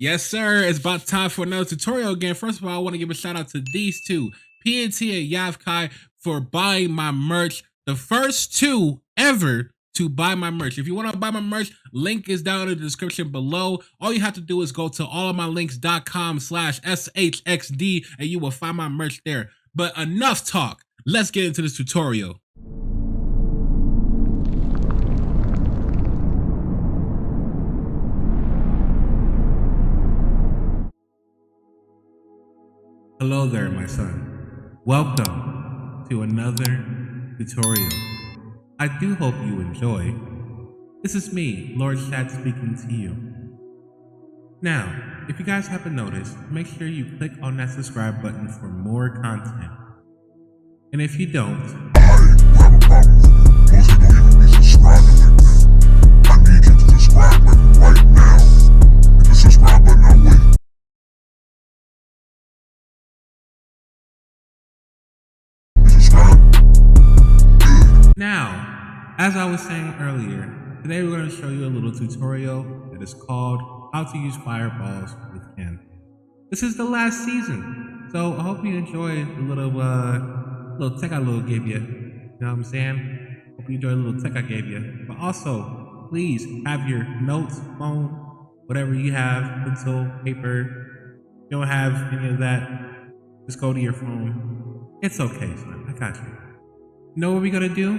Yes, sir. It's about time for another tutorial again. First of all, I want to give a shout out to these two, PNT and Yavkai, for buying my merch. The first two ever to buy my merch. If you want to buy my merch, link is down in the description below. All you have to do is go to allofmylinks.com/shxd and you will find my merch there. But enough talk. Let's get into this tutorial. Hello there, my son. Welcome to another tutorial. I do hope you enjoy. This is me, Lord Shxd, speaking to you. Now, if you guys haven't noticed, make sure you click on that subscribe button for more content. And if you don't, I have a problem with those that don't even be subscribing like that. I need you to subscribe like right now. Hit the subscribe button, I'll wait. now, as I was saying earlier, today we're going to show you a little tutorial that is called How to Use Fireballs with Ken. This is the last season, so I hope you enjoy the little tech I gave you. You know what I'm saying? Hope you enjoy the little tech I gave you. But also, please have your notes, phone, whatever you have, pencil, paper. If you don't have any of that, just go to your phone. It's okay, son. I got you. You know what we're gonna do?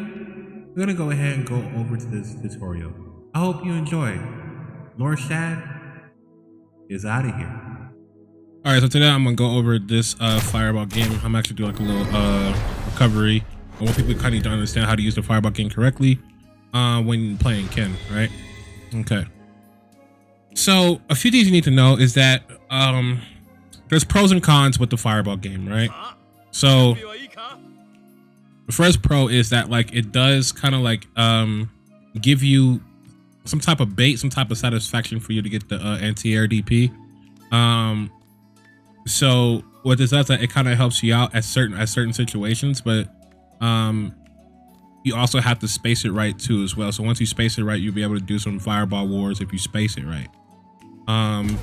We're gonna go ahead and go over to this tutorial. I hope you enjoy. Lord Shxd is out of here. All right, so today I'm gonna go over this fireball game. I'm actually doing like a little recovery. I want people to kind of understand how to use the fireball game correctly when playing Ken, right? Okay. So a few things you need to know is that there's pros and cons with the fireball game, right? So the first pro is that like it does kind of like give you some type of bait, some type of satisfaction for you to get the anti-air DP. So what this does, it kind of helps you out at certain situations, but you also have to space it right too as well. So once you space it right, you'll be able to do some fireball wars if you space it right. I'm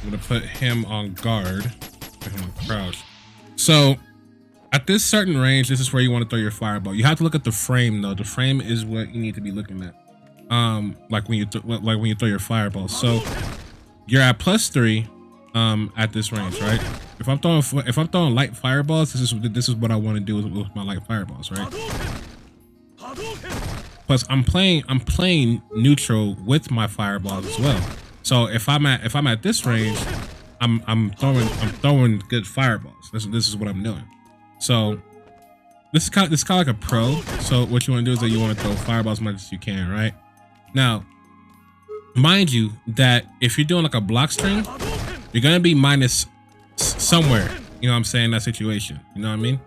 gonna put him on guard, put him on crouch. So at this certain range, this is where you want to throw your fireball. You have to look at the frame though. The frame is what you need to be looking at. Like when you throw your fireball. So you're at +3 at this range, right? If I'm throwing light fireballs, this is what I want to do with my light fireballs, right? Plus I'm playing neutral with my fireballs as well. So if I'm at this range, I'm throwing good fireballs. This is what I'm doing. So this is kind of like a pro. So what you want to do is that you want to throw fireballs as much as you can, right? Now, mind you that if you're doing like a block string, you're gonna be minus somewhere. You know what I'm saying? That situation. You know what I mean?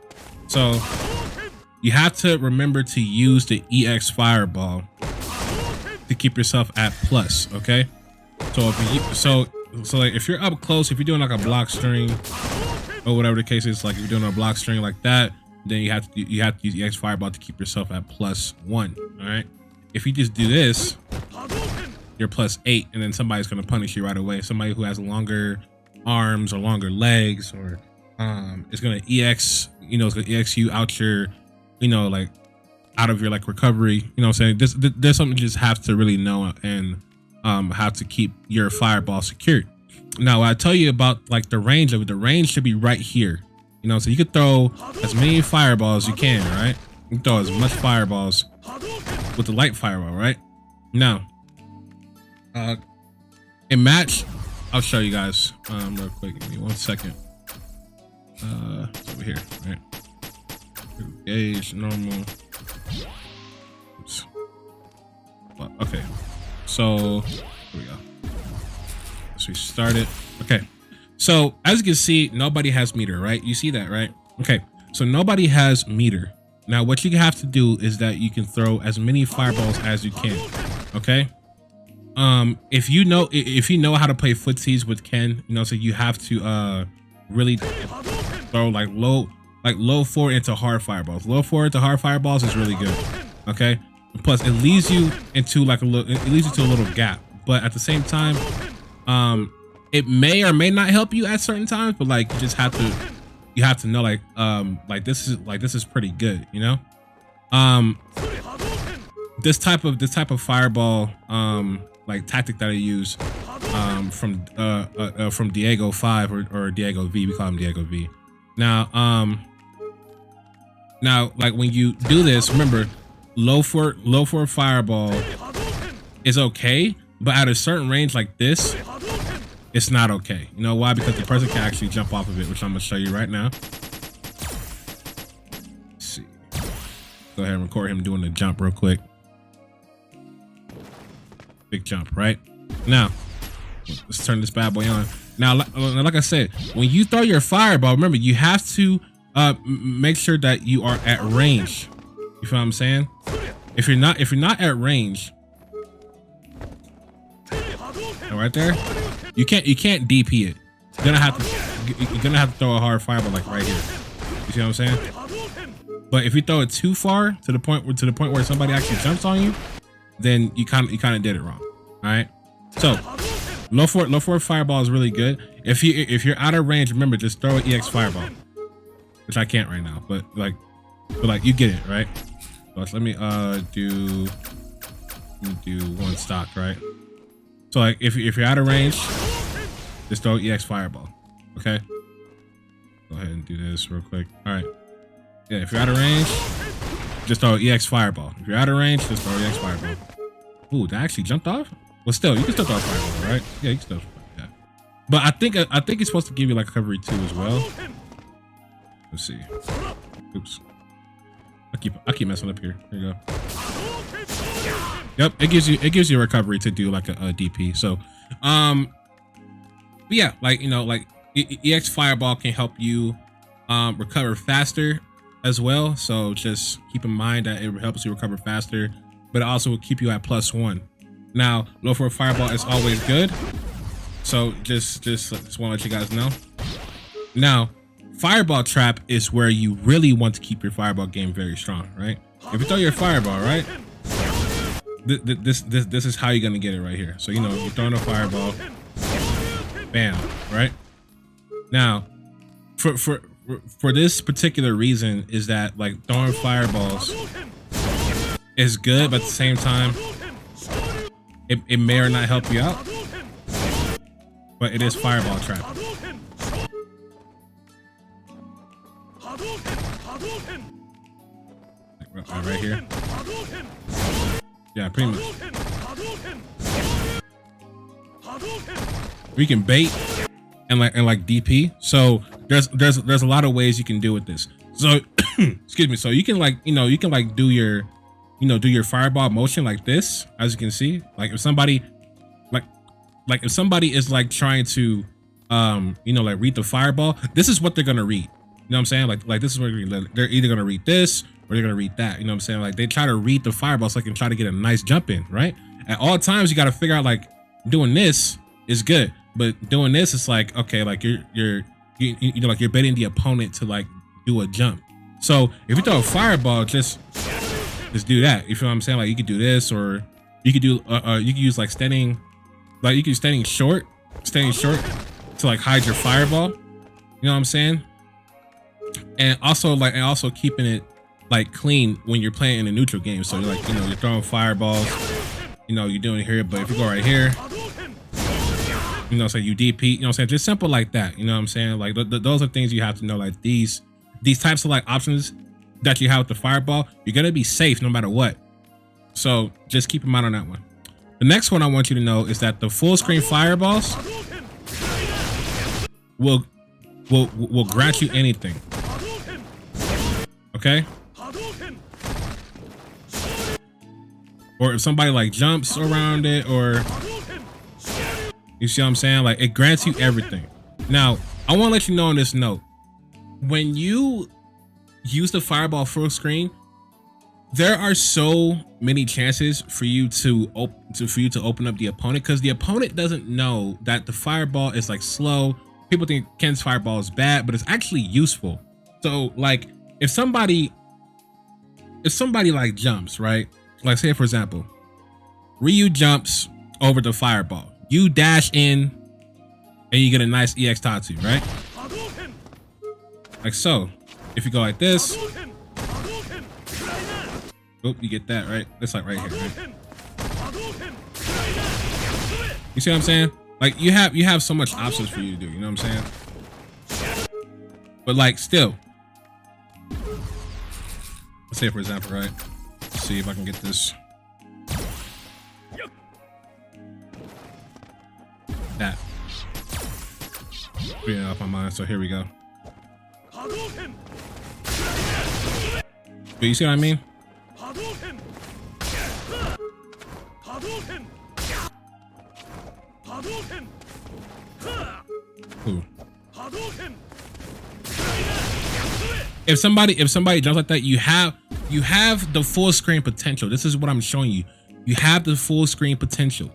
So you have to remember to use the EX fireball to keep yourself at plus. Okay. So like if you're up close, if you're doing like a block string or whatever the case is, like if you're doing a block string like that, then you have to use the EX fireball to keep yourself at +1. All right. If you just do this, you're +8, and then somebody's gonna punish you right away. Somebody who has longer arms or longer legs, or is gonna EX, it's gonna EX you out your, like out of your like recovery. You know what I'm saying? There's something you just have to really know and how to keep your fireball secured. Now, I tell you about like the range of it. The range should be right here. So you could throw as many fireballs as you can, right? You can throw as much fireballs with the light fireball, right? Now, in match, I'll show you guys real quick. Give me 1 second. It's over here, right? Gauge normal. Oops. Well, okay. So here we go. So we started. Okay. So as you can see, nobody has meter, right? You see that, right? Okay. So nobody has meter. Now what you have to do is that you can throw as many fireballs as you can. Okay. If you know how to play footsies with Ken, so you have to really throw like low forward into hard fireballs. Low forward into hard fireballs is really good. Okay. Plus it leads you into like a little gap, but at the same time, it may or may not help you at certain times, but like you just have to know like this is pretty good, you know. This type of fireball like tactic that I use from Diego 5 or Diego V, we call him Diego V. Now like when you do this, remember low for fireball is okay, but at a certain range like this, it's not okay. You know why? Because the person can actually jump off of it, which I'm gonna show you right now. Let's see. Go ahead and record him doing the jump real quick. Big jump, right? Now, let's turn this bad boy on. Now, like I said, when you throw your fireball, remember you have to make sure that you are at range. You feel what I'm saying? If you're not at range, right there, you can't DP it. You're gonna have to throw a hard fireball like right here. You see what I'm saying? But if you throw it too far to the point where somebody actually jumps on you, then you kind of did it wrong. All right. So low for fireball is really good. If you're out of range, remember just throw an EX fireball, which I can't right now, but like you get it, right? So let me do one stock, right? So like if you're out of range, just throw EX fireball. Okay. Go ahead and do this real quick. All right. Yeah, if you're out of range, just throw EX fireball. If you're out of range, just throw EX fireball. Ooh, that actually jumped off? Well, still, you can still throw a fireball, right? Yeah, you can still. Yeah. But I think it's supposed to give you like recovery 2 as well. Let's see. Oops. I keep messing up here. There you go. Yep, it gives you a recovery to do like a DP. So, but yeah, like you know, like EX fireball can help you recover faster as well. So just keep in mind that it helps you recover faster, but it also will keep you at +1. Now, low for a fireball is always good. So just want to let you guys know. Now, fireball trap is where you really want to keep your fireball game very strong, right? If you throw your fireball, right? This is how you're gonna get it right here. So you know you're throwing a fireball, bam, right? Now, for this particular reason is that like throwing fireballs is good, but at the same time, it may or not help you out, but it is fireball trap. Right here. Yeah, pretty much. We can bait and like DP. So there's a lot of ways you can do with this. So excuse me. So you can do your fireball motion like this, as you can see. Like if somebody if somebody is like trying to like read the fireball, this is what they're gonna read. You know what I'm saying? Like this is what they're either gonna read this or they're gonna read that. You know what I'm saying? Like they try to read the fireball so they can try to get a nice jump in, right? At all times you gotta figure out like doing this is good, but doing this is like okay, like you're like you're baiting the opponent to like do a jump. So if you throw a fireball, just do that. You feel what I'm saying? Like you could do this, or you could do you could use like standing short to like hide your fireball. You know what I'm saying? And also keeping it like clean when you're playing in a neutral game. So you're like, you're throwing fireballs, you're doing it here, but if you go right here, say you DP, I'm saying, just simple like that. You know what I'm saying? Like those are things you have to know. Like these types of like options that you have with the fireball, you're gonna be safe no matter what. So just keep in mind on that one. The next one I want you to know is that the full screen fireballs will grant you anything. Okay? Or if somebody like jumps around it, or you see what I'm saying? Like it grants you everything. Now, I want to let you know on this note, when you use the fireball full screen, there are so many chances for you to open up the opponent, because the opponent doesn't know that the fireball is like slow. People think Ken's fireball is bad, but it's actually useful. So like if somebody like jumps, right? Like say for example, Ryu jumps over the fireball. You dash in and you get a nice EX Tatsu, right? Like so. If you go like this, oh, you get that, right? It's like right here, right? You see what I'm saying? Like you have so much options for you to do, you know what I'm saying? But like still, let's say for example, right? Let's see if I can get this. That. Putting it off my mind, so here we go. But you see what I mean? Ooh. If somebody jumps like that, you have the full screen potential. This is what I'm showing you. You have the full screen potential.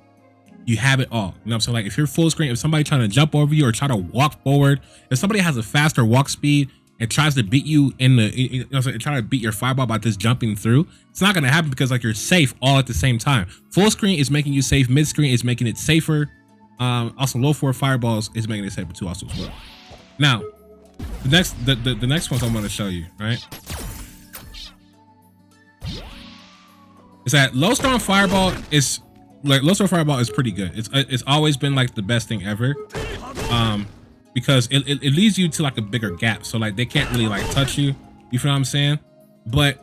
You have it all. You know what I'm saying? Like if you're full screen, if somebody trying to jump over you or try to walk forward, if somebody has a faster walk speed and tries to beat you in the, you know what I'm saying, try to beat your fireball by just jumping through, it's not gonna happen because like you're safe all at the same time. Full screen is making you safe. Mid screen is making it safer. Also low forward fireballs is making it safer too also as well. Now, the next ones I'm gonna show you, right? Is that low strong fireball is like low strong fireball is pretty good. It's always been like the best thing ever. Because it leads you to like a bigger gap. So like they can't really like touch you. You feel what I'm saying? But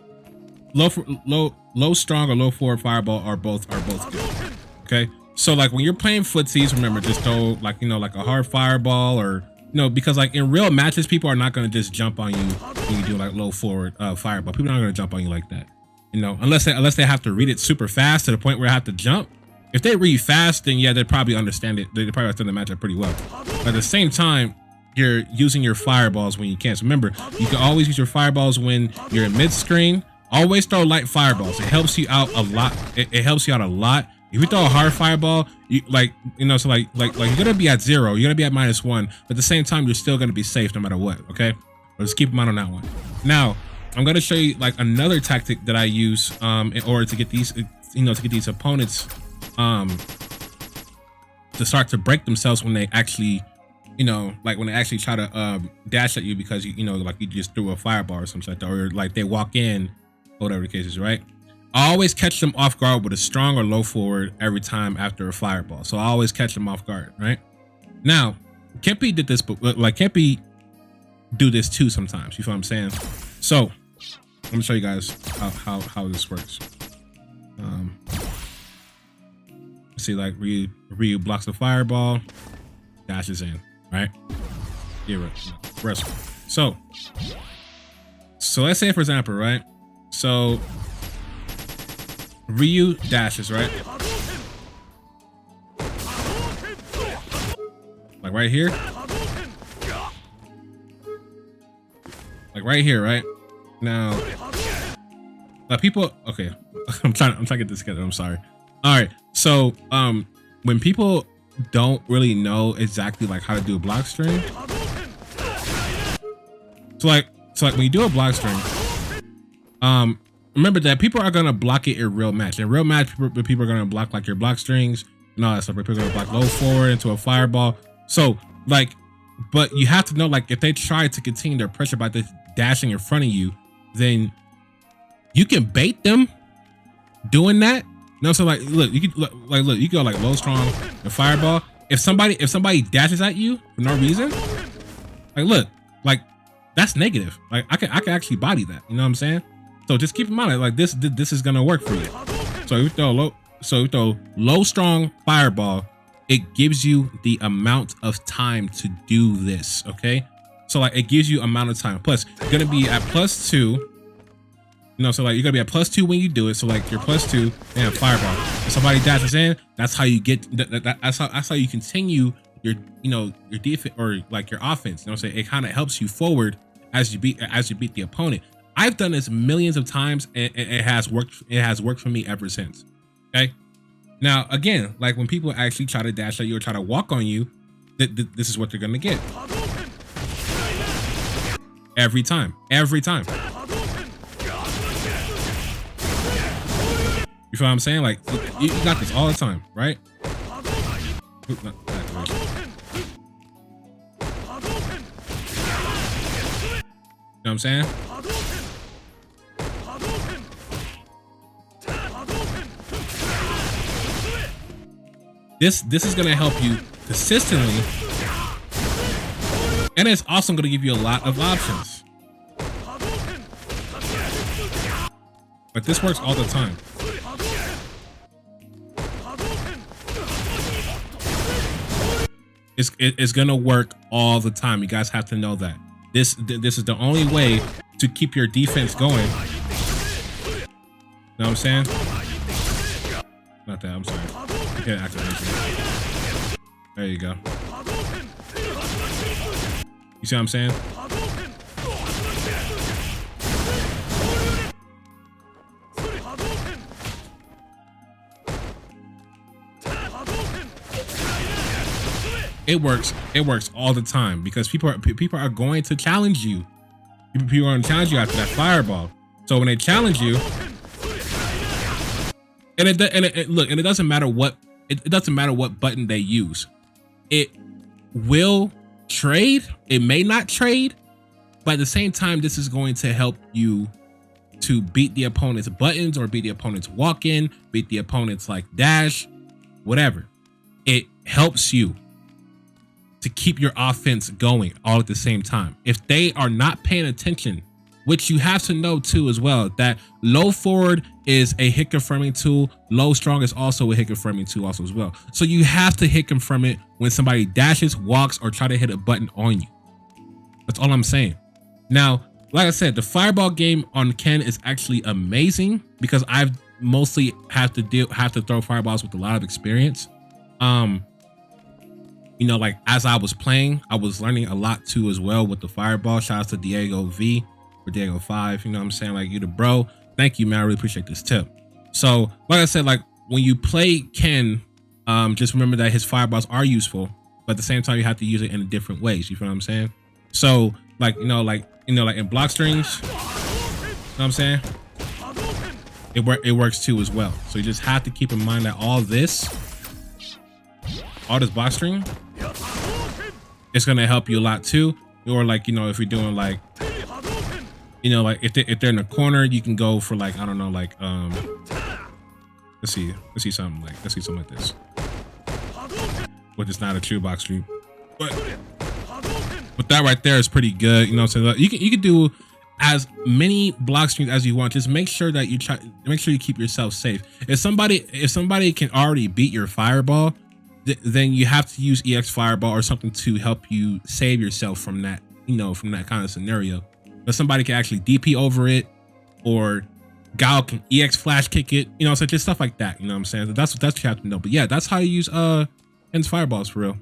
low strong or low forward fireball are both good. Okay. So like when you're playing footsies, remember just throw like, you know, like a hard fireball or, you know, because like in real matches, people are not going to just jump on you when you do like low forward fireball. People are not going to jump on you like that, you know, unless they have to read it super fast to the point where I have to jump. If they read fast, then yeah, they probably understand it. They probably understand the matchup pretty well. But at the same time, you're using your fireballs when you can. So remember, you can always use your fireballs when you're in mid screen. Always throw light fireballs. It helps you out a lot. It helps you out a lot. If you throw a hard fireball, you like, you know, so like you're gonna be at 0, you're gonna be at -1, but at the same time, you're still gonna be safe no matter what. Okay, but just keep in mind on that one. Now, I'm gonna show you like another tactic that I use in order to get these, you know, to get these opponents to start to break themselves when they actually, you know, like when they actually try to dash at you because you know, like you just threw a fireball or something like that, or like they walk in, whatever the case is, right? I always catch them off guard with a strong or low forward every time after a fireball. So I always catch them off guard, right? Now, Kempi did this, but like Kempi do this too sometimes. You feel what I'm saying? So let me show you guys how this works. See, like Ryu blocks the fireball, dashes in, right? Yeah, right. So let's say for example, right? So Ryu dashes, right? Like right here. Like right here, right? Now, people, okay. I'm trying to get this together. I'm sorry. All right. So, when people don't really know exactly like how to do a block string. So like when you do a block string, remember that people are gonna block it in real match. In real match, people are gonna block like your block strings and all that stuff. People are gonna block low forward into a fireball. So like, but you have to know, like, if they try to continue their pressure by this dashing in front of you, then you can bait them doing that. No, so like, look, you can look, you go like low strong and fireball. If somebody dashes at you for no reason, like look, like that's negative. Like I can actually body that. You know what I'm saying? So just keep in mind, like this is gonna work for you. So if you throw low strong fireball, it gives you the amount of time to do this. Okay, so like it gives you amount of time. Plus, you're gonna be at +2. You know, so like you're gonna be at +2 when you do it. So like you're +2 and fireball. If somebody dashes in, that's how you get. That's how you continue your, you know, your defense or like your offense. You know what I'm saying? It kind of helps you forward as you beat the opponent. I've done this millions of times, and it has worked. It has worked for me ever since. Okay. Now again, like when people actually try to dash at you or try to walk on you, this is what they're gonna get. Every time. You feel what I'm saying? Like you got this all the time, right? what I'm saying? This is gonna help you consistently, and it's also gonna give you a lot of options. But this works all the time. It's gonna work all the time. You guys have to know that. This is the only way to keep your defense going. You know what I'm saying? Not that, I'm sorry. Okay, activation. There you go. You see what I'm saying? It works all the time because people are going to challenge you. People are going to challenge you after that fireball. So when they challenge you, and it doesn't matter what it doesn't matter what button they use. It will trade. It may not trade, but at the same time, this is going to help you to beat the opponent's buttons or beat the opponent's walk in, beat the opponent's like dash, whatever. It helps you to keep your offense going all at the same time. If they are not paying attention, which you have to know too as well, that low forward is a hit confirming tool, low strong is also a hit confirming tool also as well. So you have to hit confirm it when somebody dashes, walks, or try to hit a button on you. That's all I'm saying. Now, like I said, the fireball game on Ken is actually amazing because I've mostly have to throw fireballs with a lot of experience. You know, like as I was playing, I was learning a lot too as well with the fireball. Shout out to Diego V or Diego 5. You know what I'm saying? Like, you the bro. Thank you, man. I really appreciate this tip. So like I said, like when you play Ken, just remember that his fireballs are useful, but at the same time, you have to use it in different ways. You feel what I'm saying? So like, like in block strings, you know what I'm saying? It works too as well. So you just have to keep in mind that all this block string, it's gonna help you a lot too. Or like, you know, if you're doing like, you know, like if they're in the corner, you can go for like, I don't know, like let's see something like this, which is not a true block string, but that right there is pretty good. You know what I'm saying? You can do as many block strings as you want. Just make sure that you keep yourself safe. If somebody can already beat your fireball, then you have to use EX Fireball or something to help you save yourself from that, you know, from that kind of scenario. But somebody can actually DP over it, or Gal can EX Flash kick it, you know, so just stuff like that. You know what I'm saying? That's what you have to know. But yeah, that's how you use Ken's fireballs for real.